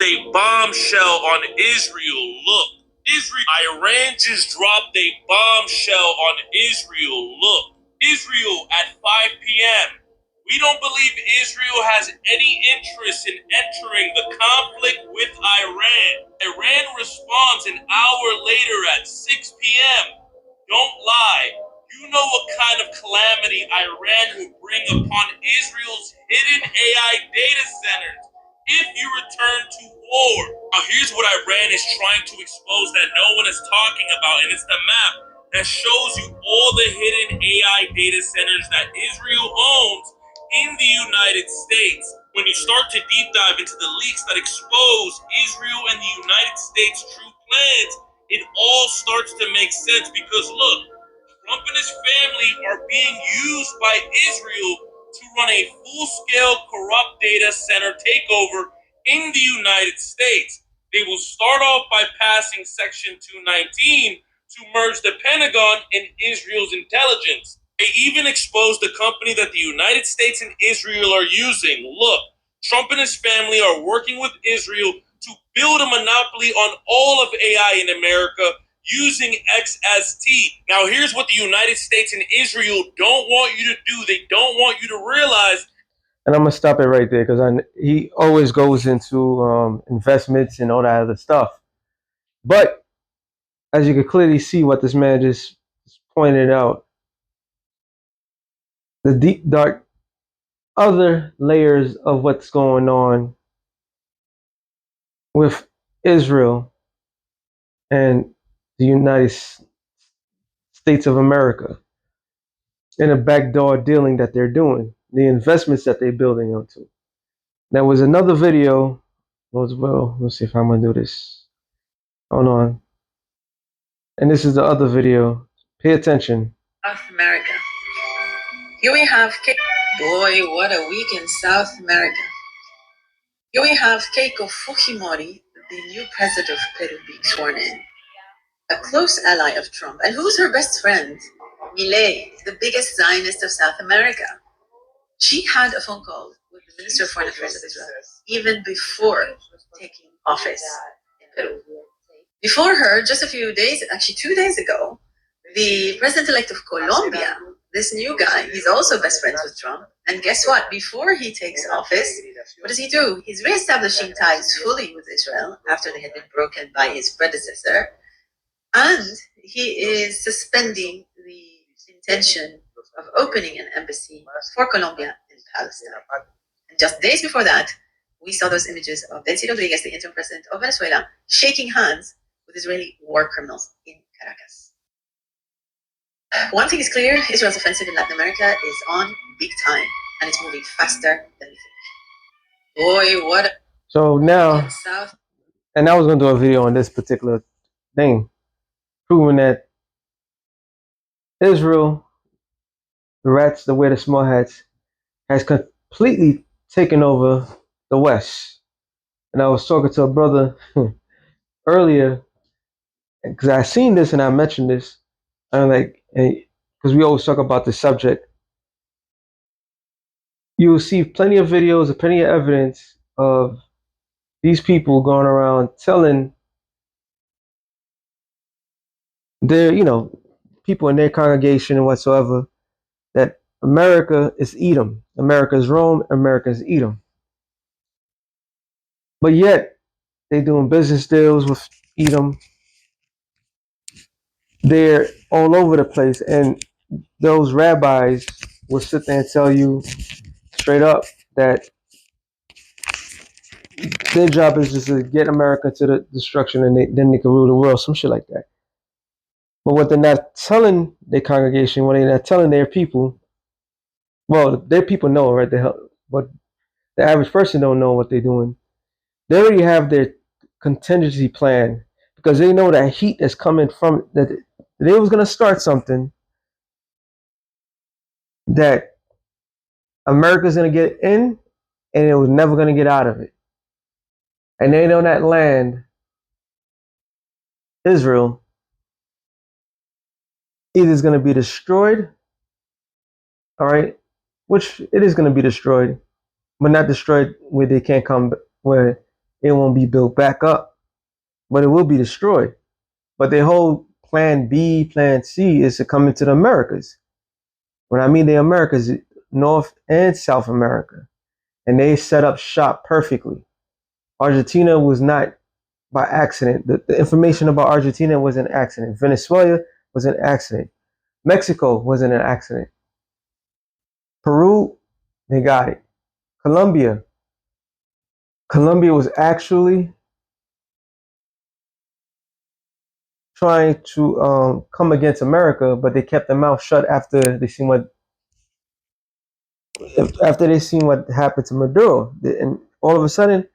A bombshell on Israel. Look, Iran just dropped a bombshell on Israel. Look, Israel at 5 p.m. We don't believe Israel has any interest in entering the conflict with Iran. Iran responds an hour later at 6 p.m. Don't lie. You know what kind of calamity Iran will bring upon Israel's hidden AI data centers if you return to war. Now, here's what Iran is trying to expose that no one is talking about, and it's the map that shows you all the hidden AI data centers that Israel owns in the United States. When you start to deep dive into the leaks that expose Israel and the United States' true plans, it all starts to make sense because look, Trump and his family are being used by Israel to run a full-scale corrupt data center takeover in the United States. They will start off by passing Section 219 to merge the Pentagon and Israel's intelligence. They even exposed the company that the United States and Israel are using. Look, Trump and his family are working with Israel to build a monopoly on all of AI in America using XST. Now, here's what the United States and Israel don't want you to do. They don't want you to realize. And I'm going to stop it right there because he always goes into investments and all that other stuff. But as you can clearly see what this man just pointed out, the deep, dark, other layers of what's going on with Israel and the United States of America and a backdoor dealing that they're doing, the investments that they're building onto. There was another video as well. Let's see if I'm going to do this. Hold on. And this is the other video. Pay attention. South America. Here we have boy, what a week in South America. Here we have Keiko Fujimori, the new president of Peru, being sworn in. A close ally of Trump. And who's her best friend? Milei, the biggest Zionist of South America. She had a phone call with the Minister of Foreign Affairs of Israel even before taking office in Peru. Before her, just a few days, actually 2 days ago, the president-elect of Colombia, this new guy, he's also best friends with Trump. And guess what? Before he takes office, what does he do? He's reestablishing ties fully with Israel after they had been broken by his predecessor. And he is suspending the intention of opening an embassy for Colombia in Palestine. And just days before that, we saw those images of Delcy Rodriguez, the interim president of Venezuela, shaking hands with Israeli war criminals in Caracas. One thing is clear, Israel's offensive in Latin America is on big time, and it's moving faster than we think. Boy, what So now, and I was going to do a video on this particular thing, proving that Israel, the rats that wear the small hats, has completely taken over the West. And I was talking to a brother earlier, because I seen this and I mentioned this, and I'm like, because we always talk about this subject, you will see plenty of videos and plenty of evidence of these people going around telling their, people in their congregation and whatsoever, that America is Edom, America is Rome, America is Edom. But yet, they're doing business deals with Edom. They're all over the place, and those rabbis will sit there and tell you straight up that their job is just to get America to the destruction, and then they can rule the world, some shit like that. But what they're not telling their congregation, what they're not telling their people, well, their people know, right? But the average person don't know what they're doing. They already have their contingency plan because they know that heat is coming from that. They was gonna start something that America's gonna get in, and it was never gonna get out of it. And they know that land, Israel, either is gonna be destroyed, all right, which it is gonna be destroyed, but not destroyed where they can't come, where it won't be built back up, but it will be destroyed. But their whole plan B, plan C is to come into the Americas. When I mean the Americas, North and South America. And they set up shop perfectly. Argentina was not by accident. The information about Argentina was an accident. Venezuela was an accident. Mexico wasn't an accident. Peru, they got it. Colombia was actually trying to come against America, but they kept their mouth shut after they seen what happened to Maduro, and all of a sudden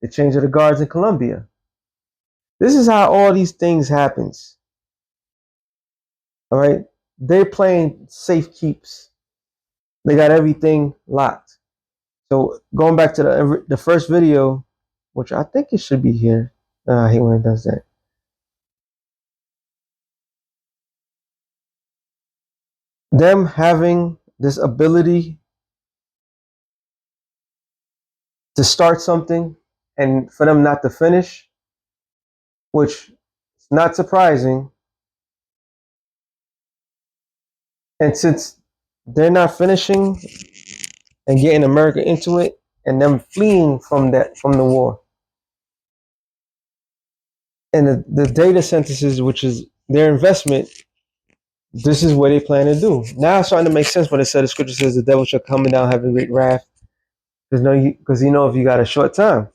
they changed the guards in Colombia. This is how all these things happens. All right, they're playing safe keeps. They got everything locked. So going back to the first video, which I think it should be here. I hate when it does that. Them having this ability to start something and for them not to finish, which is not surprising. And since they're not finishing and getting America into it, and them fleeing from the war, and the data synthesis, which is their investment, this is what they plan to do. Now it's starting to make sense when it said the scripture says the devil shall come down having great wrath, because if you got a short time,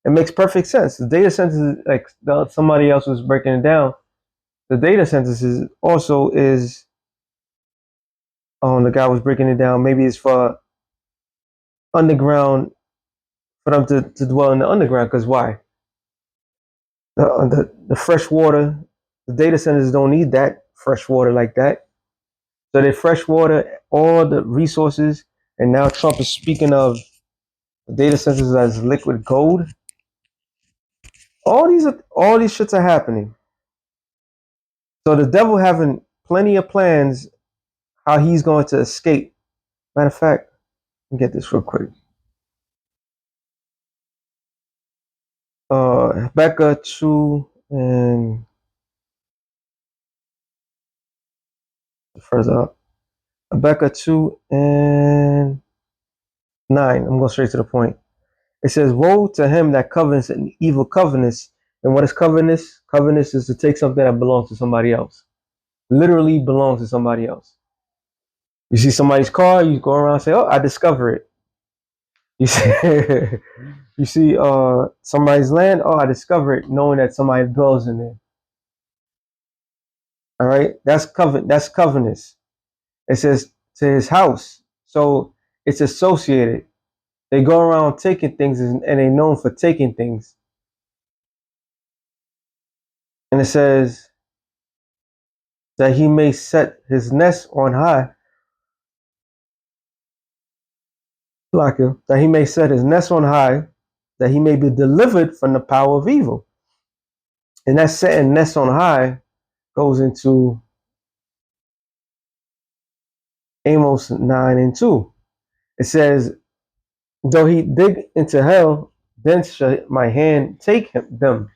it makes perfect sense. The data synthesis, like somebody else was breaking it down, the data synthesis also is. The guy was breaking it down. Maybe it's for underground, for them to dwell in the underground. Because why? The fresh water, the data centers don't need that fresh water like that. So they fresh water, all the resources, and now Trump is speaking of the data centers as liquid gold. All these shits are happening. So the devil having plenty of plans how he's going to escape. Matter of fact, let me get this real quick. Becca 2 and further up. Habakkuk 2 and 9. I'm going straight to the point. It says, woe to him that covenants an evil covenants. And what is covenants? Covenants is to take something that belongs to somebody else. Literally belongs to somebody else. You see somebody's car, you go around and say, oh, I discover it. You see, you see somebody's land, oh, I discover it, knowing that somebody dwells in there. All right, that's covenants. It says to his house. So it's associated. They go around taking things and they're known for taking things. And it says that he may set his nest on high. That he may set his nest on high, that he may be delivered from the power of evil. And that setting nest on high goes into Amos 9 and 2. It says, though he dig into hell, then shall my hand take them.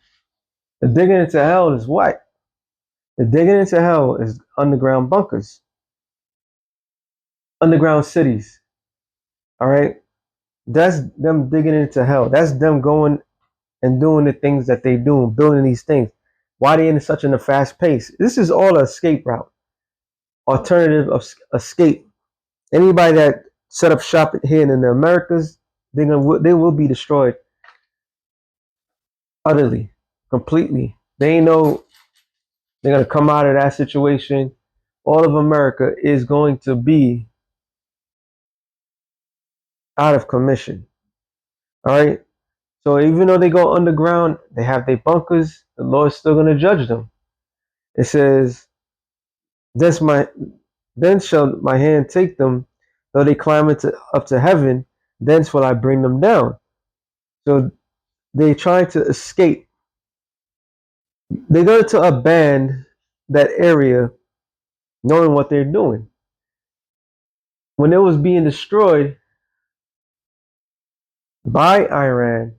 The digging into hell is what? The digging into hell is underground bunkers, underground cities. All right. That's them digging into hell. That's them going and doing the things that they do, building these things. Why they in such a fast pace? This is all an escape route, alternative of escape. Anybody that set up shop here in the Americas, they will be destroyed utterly, completely. They know they're gonna come out of that situation. All of America is going to be out of commission. All right. So even though they go underground, they have their bunkers. The Lord's still gonna judge them. It says, then shall my hand take them, though they climb up to heaven, thence will I bring them down. So they try to escape. They're going to abandon that area knowing what they're doing. When it was being destroyed by Iran,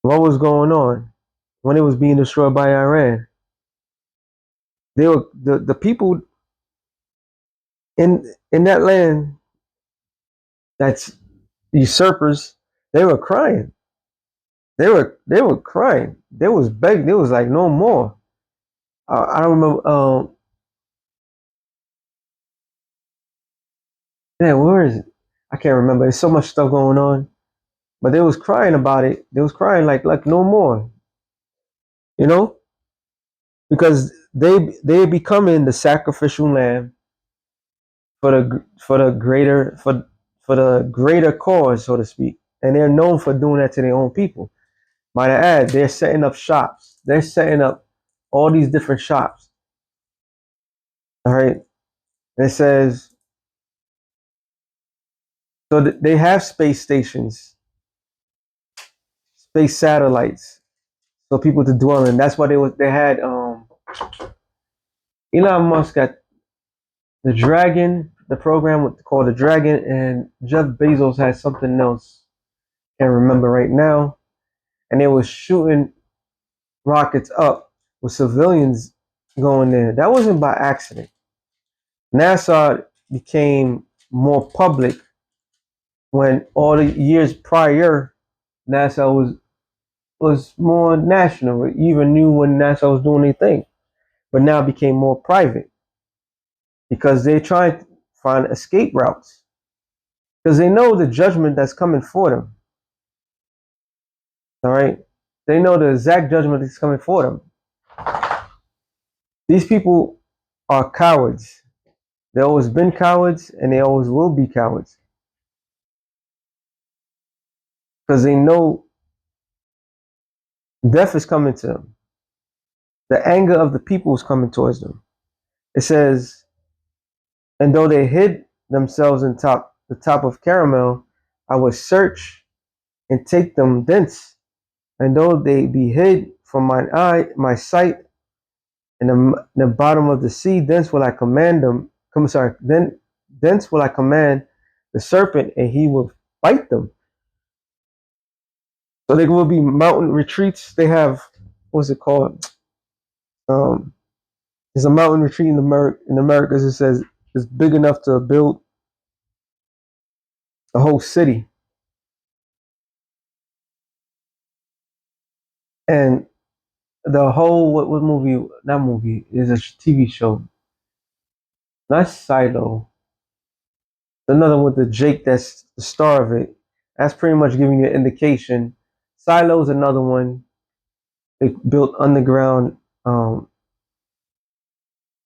what was going on when it was being destroyed by Iran. They were the people in that land, that's usurpers, they were crying. They were crying. They was begging. They was like, no more. I don't remember. Man, where is it? I can't remember. There's so much stuff going on. But they was crying about it. They was crying like no more. You know, because they becoming the sacrificial lamb for the greater cause, so to speak. And they're known for doing that to their own people. Might I add, they're setting up shops. They're setting up all these different shops. All right. And it says, so they have space stations, space satellites, so people to dwell in. That's why they had Elon Musk got the Dragon, the program called the Dragon, and Jeff Bezos had something else. Can't remember right now. And they was shooting rockets up with civilians going there. That wasn't by accident. NASA became more public when all the years prior, NASA was more national. We even knew when NASA was doing anything, but now it became more private because they try to find escape routes because they know the judgment that's coming for them. All right, they know the exact judgment that's coming for them. These people are cowards. They always been cowards, and they always will be cowards because they know death is coming to them. The anger of the people is coming towards them. It says, and though they hid themselves in the top of caramel, I will search and take them thence. And though they be hid from mine eye, my sight, in the bottom of the sea, thence will I command them. Thence will I command the serpent, and he will bite them. So there will be mountain retreats. They have, what's it called? There's a mountain retreat in Americas. It says it's big enough to build a whole city. And the whole what movie? That movie is a TV show. Not Silo. Another with the Jake that's the star of it. That's pretty much giving you an indication. Silo's another one. They built underground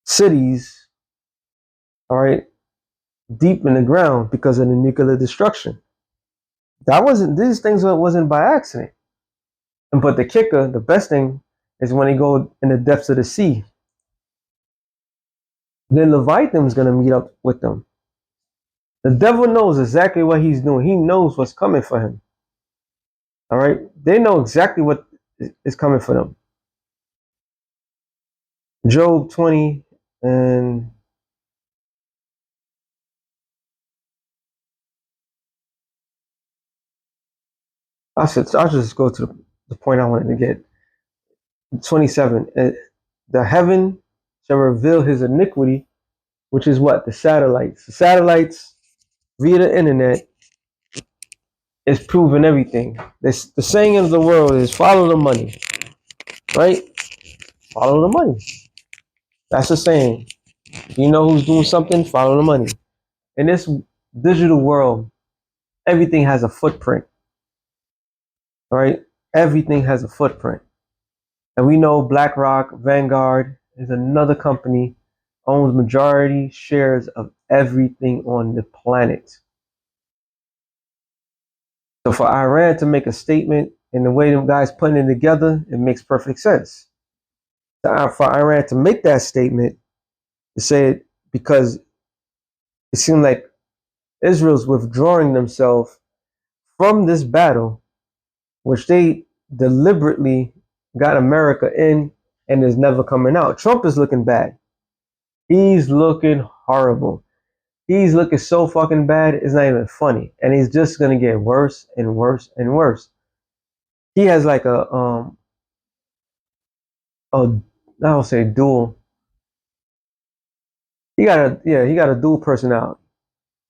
cities, all right, deep in the ground because of the nuclear destruction. These things wasn't by accident. But the kicker, the best thing, is when they go in the depths of the sea. Then Leviathan's gonna meet up with them. The devil knows exactly what he's doing. He knows what's coming for him. All right, they know exactly what is coming for them. Job 20 and I'll just go to the point I wanted to get. 27. The heaven shall reveal his iniquity, which is what? The satellites. The satellites via the internet is proving everything. The saying of the world is follow the money, right? Follow the money. That's the saying. You know who's doing something? Follow the money. In this digital world, everything has a footprint, right? Everything has a footprint. And we know BlackRock, Vanguard is another company, owns majority shares of everything on the planet. So for Iran to make a statement and the way them guys putting it together, it makes perfect sense. For Iran to make that statement, to say it because it seemed like Israel's withdrawing themselves from this battle, which they deliberately got America in and is never coming out. Trump is looking bad. He's looking horrible. He's looking so fucking bad, it's not even funny. And he's just going to get worse and worse and worse. he has like a I don't say dual. He got a dual personality.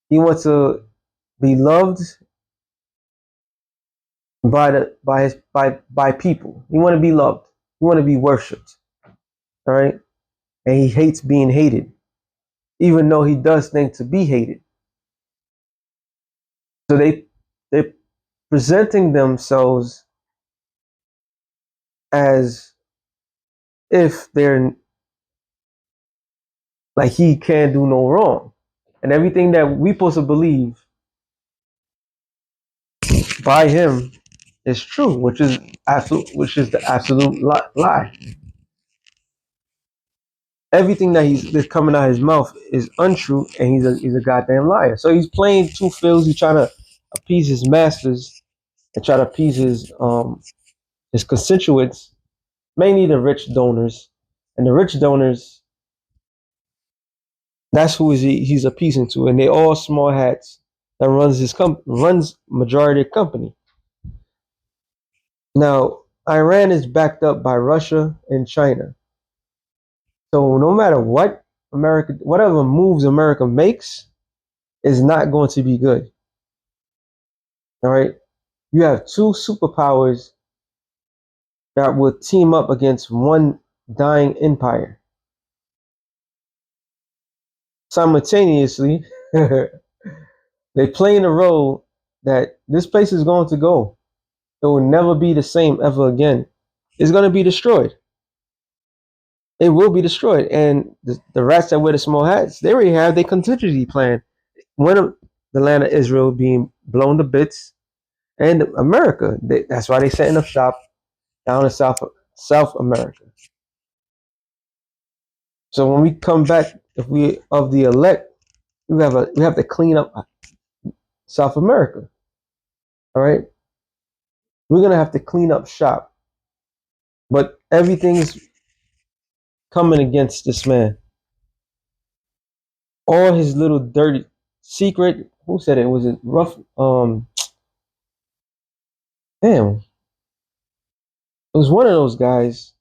He wants to be loved by people. He want to be loved. He want to be worshipped. All right, and he hates being hated, even though he does things to be hated. So they're presenting themselves as if they're like he can't do no wrong, and everything that we supposed to believe by him is true, which is the absolute lie. Everything that's coming out of his mouth is untrue, and he's a goddamn liar. So he's playing two fields. He's trying to appease his masters and try to appease his constituents, mainly the rich donors, and the rich donors. That's who he's appeasing to, and they all small hats that runs majority of the company. Now, Iran is backed up by Russia and China. So no matter whatever moves America makes, is not going to be good. All right. You have two superpowers that will team up against one dying empire. Simultaneously, they playing a role that this place is going to go. It will never be the same ever again. It's going to be destroyed. It will be destroyed. And the rats that wear the small hats, they already have their contingency plan. When the land of Israel being blown to bits, and America, that's why they setting up shop down in South America. So when we come back, if we of the elect, we have to clean up South America. All right, we're gonna have to clean up shop, but everything's coming against this man. All his little dirty secret. Who said it? Was it rough? Damn, it was one of those guys.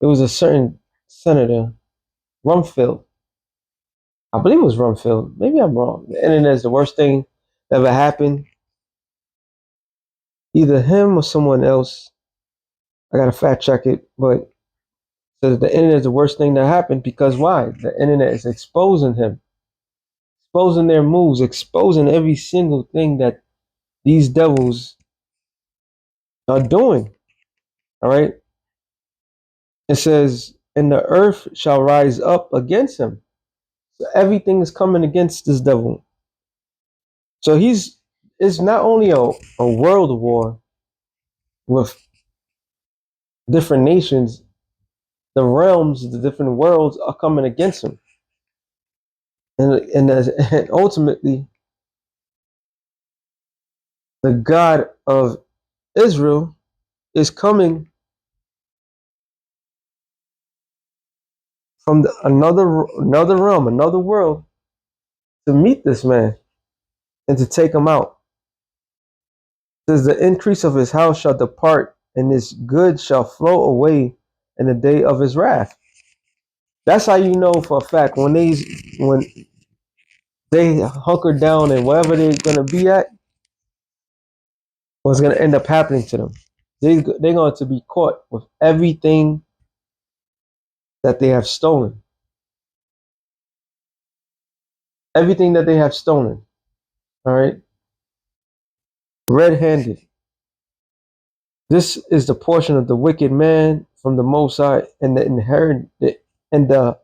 It was a certain senator, Rumfield. I believe it was Rumfield. Maybe I'm wrong. The internet is the worst thing that ever happened. Either him or someone else. I gotta fact check it, but says the internet is the worst thing that happened because why? The internet is exposing him, exposing their moves, exposing every single thing that these devils are doing. All right. It says, and the earth shall rise up against him. So everything is coming against this devil. So it's not only a world war with different nations, the realms, the different worlds are coming against him. And ultimately, the God of Israel is coming from another realm, another world, to meet this man and to take him out. It says the increase of his house shall depart, and his goods shall flow away in the day of his wrath. That's how you know for a fact when they hunker down and wherever they're gonna be at, what's gonna end up happening to them. They're going to be caught with everything that they have stolen. Everything that they have stolen. All right. Red-handed. This is the portion of the wicked man from the Most High, and the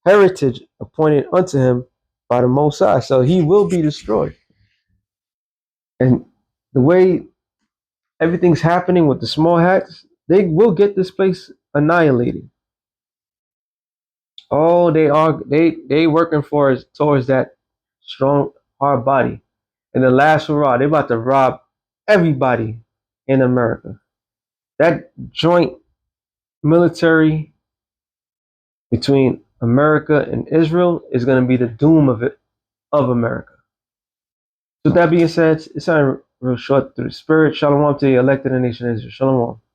heritage appointed unto him by the Most High. So he will be destroyed. And the way everything's happening with the small hats, they will get this place annihilated. Oh, they working towards that strong hard body. And the last hurrah, they about to rob everybody in America. That joint military between America and Israel is going to be the doom of America. With that being said, it's time real short through the spirit. Shalom to you, elected in the nation of Israel. Shalom.